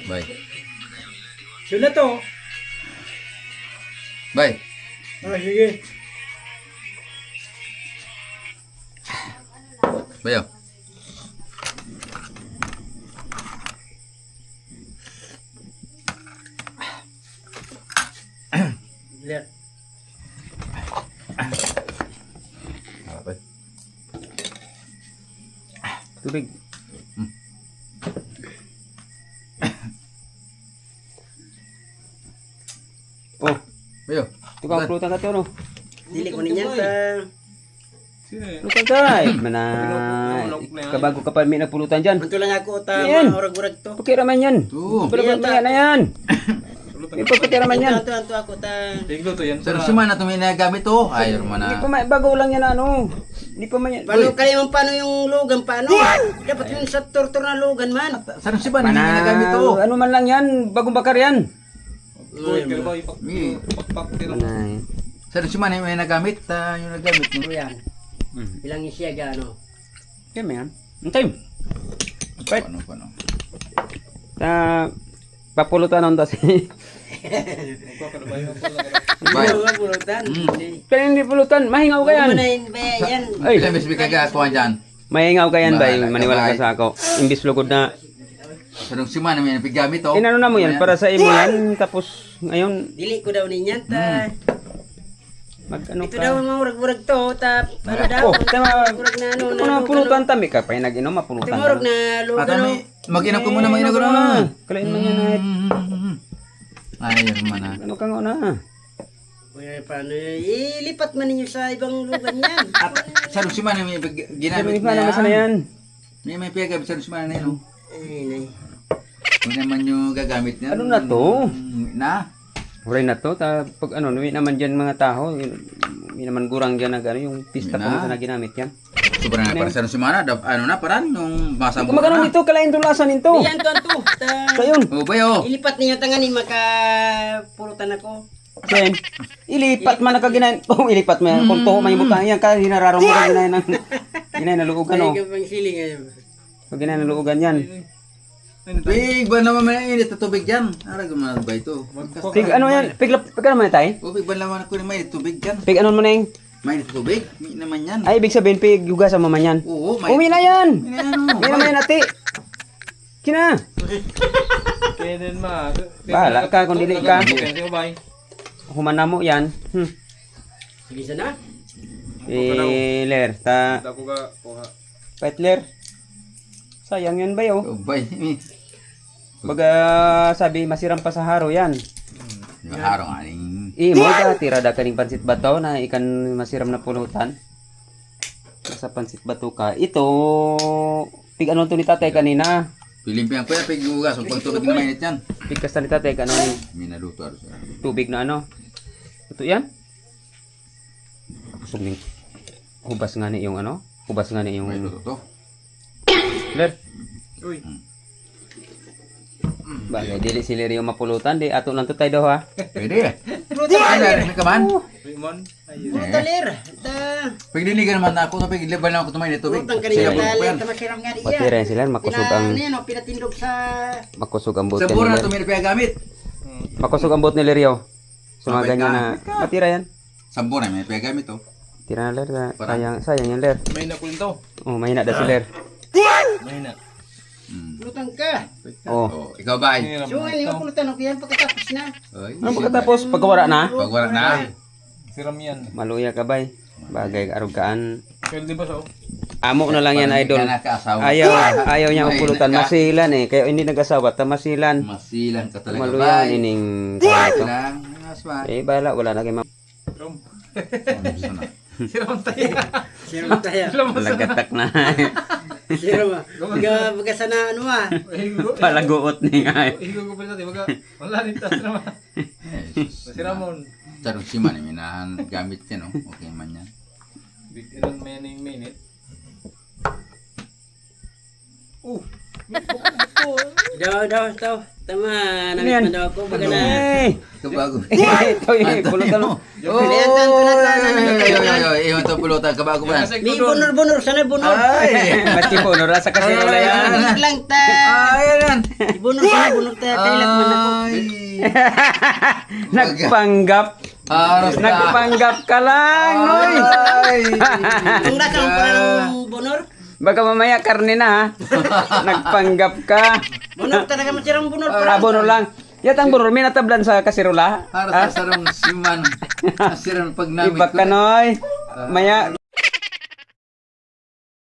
Bay. Sila to. Bay. Sige. Bayo. Lihat. Apa? Tubig. Oh, Bayo. tukang pulutan ka to, no? Dili ko ninyan ta. Pulutan ka, mana kabago ka pa may nagpulutan dyan. Anto lang ako ta Yan. maurag-urag to. Pakiraman yan. Tu. Pakiraman na yan. Ipapakiraman yan. Anto ako ta. Tiglo to yan. Sir, si mana itong ginagamit to? Ayaw mo Hindi na. pa bago lang yan ano. Hindi pa man yan. Paano kaya man paano yung lugan paano? Dapat yung sa tortor na lugan man. Sir, si mana ginagamit to? Ano man lang yan, bagong bakar yan. Uy, kaya ba ipakpak tira mo. Manay. Sir, si mana yung nagamit? Yung nagamit mo. Yan. Ilang isya ano. Okay, man. Antay. Right. Paano? Papulutan nun tas. Magpapalo ba yung Bay. Mga pulutan. Kaya hindi pulutan, mahingaw ka yan. Yan. Ay, Ilang beses ka kuha dyan? mahingaw ka yan ba? Bahala ka, Maniwala ka bay. sa ako. Imbis lugod na. Sir, si mana may nagamit to? Inano na mo yan, para sa imo yan. Tapos ngayon, Dili ko daw ninyan ta. mag-ano Ito daw ka. maurag-urag to ta. Ano daw? Oh, tama. Urag na ano Ito na pulutan tami ka. Pa nag-inom, mapulutan Tumurog ka. na lugan Patay, no. mag-inap ko muna, mag-inap ko na. Kalain mo yan ay. Ayaw mana. Ano ka nga na? Uy, paano ilipat man ninyo sa ibang lugan yan. Sir, si mana may Pero ginamit iba naman sana yan. May piyagamit, sir, si mana na yun. Ay, nay. Kung naman yung gagamit niya. Ano na to? Na? Huray na to. Pag ano, may naman dyan mga tao. May naman gurang dyan na gano'n. Yung pista Yun pa na. mo na ginamit yan. Sobrang na para sa si mana. Ano na, parang yung masang Kung magano dito, kalain tulasan nito. Diyan to anto. Sayun. Oh, bayo. Ilipat ninyo tangan ni makapulutan ako. Sen, ilipat man nakaginain. Oh, ilipat mo yan. Kung tuho may butang yan ka, hinararong mo ka ginain ng ginain na luugan oh. Ay, kapang siling ngayon. Pag ginain na luugan yan. Big ba naman may init na tubig dyan? Arag mo ba ito? Pig ano yan? Pig ano mo na tayo? O, big ba naman ako may tubig dyan? Pig ano mo na yung? May tubig? May naman yan. Ay, ibig sabihin pig hugasan mo man yan. Oo, may... Umi na yan! May ano? May naman yan ati. Kina. Kaya din ma. Bahala ka kung dili ka. Kaya mo ba? Humana mo yan. Sige sana. Ler, ta. Dako ka kuha. Petler. Sayang yan ba yo? Oh, bay. Baga sabi masiram pa sa haro yan. Yung harong aning... Imo ka tirada kaning pansit bato na ikan masiram na pulutan. Sa pansit bato ka. Ito pig ano to ni tatay kanina. Pilimpihan ko yan, pig hugas. Huwag pang tubig na mainit yan. Pig kasta ni tatay ano Minaluto aro siya. tubig na ano. Ito yan. Kusog ning hubas nga ni yung ano? Hubas nga ni yung May luto to. Ler. Uy. Bagay dili si Ler yung mapulutan di ato lang to tayo daw ha. Pwede. Pulutan Ay, kalir. narinig ka man? Raymond. Ayun. Pulutan lir. Ta. Pag diligan naman ako, pag ilibal lang ako tumayin tubig. Pulutan kanina Sila bulok ko kalir. yan. Tamasiram nga Pati diyan. rin sila makusog ang Pinatindog sa... makusog ang boot Sa ni bura na Ler. tumayin piyagamit. Makusog ang boot ni Ler yo. Sumaga niya na patira yan. Sambo na may piyagamit to. Tira na Ler. Sayang yan Ler. May na kulto. Oh, mahina da si Ler. May na. Pulutan ka. Oh. Oh, ikaw ba? Ay? So, ngayon yung pulutan ako yan pagkatapos na. Ano pagkatapos pagkawara na? Pag wala na. Siram yan. Maluya ka bay. Bagay arugaan. Kaya din ba sa Amo na lang yan idol. Nakasawa. Ayaw niya ang pulutan. Masilan eh. Kaya hindi nag-asawa. Masilan. Masilan ka talaga Maluya ba? ining kaya Lang. Asma. Eh, bahala. Wala na kayo Rom. Gusto na. Siram tayo. Siram tayo. lagatak na. Siram ah. Baga sana ano ah. Palaguot ni nga. Igo ko pala tayo. Wala rin tas naman. Si Ramon. Tarong si man, minahan gamit yan, oh. Okay man yan. Big ilan mening minute. Daw. Tama, Ano namit yan? mo daw ako. Baga na. Kabago. Ito yung pulutan. Oh! Pilihan, Iwan to pulutan. Kabago ba? Kasi May kuno. bunor-bunor. Sana bunor. Ay! Ba't yung puno? Sa kasirola yan. Bunor lang ta. Ay, yan! Bunor sana bunor ta. Kailat man ako. Ay! Nagpanggap. Aros ka! Nagpanggap ka lang, oy. Ay! Kung nasa ang parang bunor. Baka mamaya karne na ha. Nagpanggap ka. Bunor talaga masirang bunor. Abono lang. Yatang burol, may natablan sa kasirola. Aros ka sarong siman. Asiran pag namit Iba ka, noy. Maya,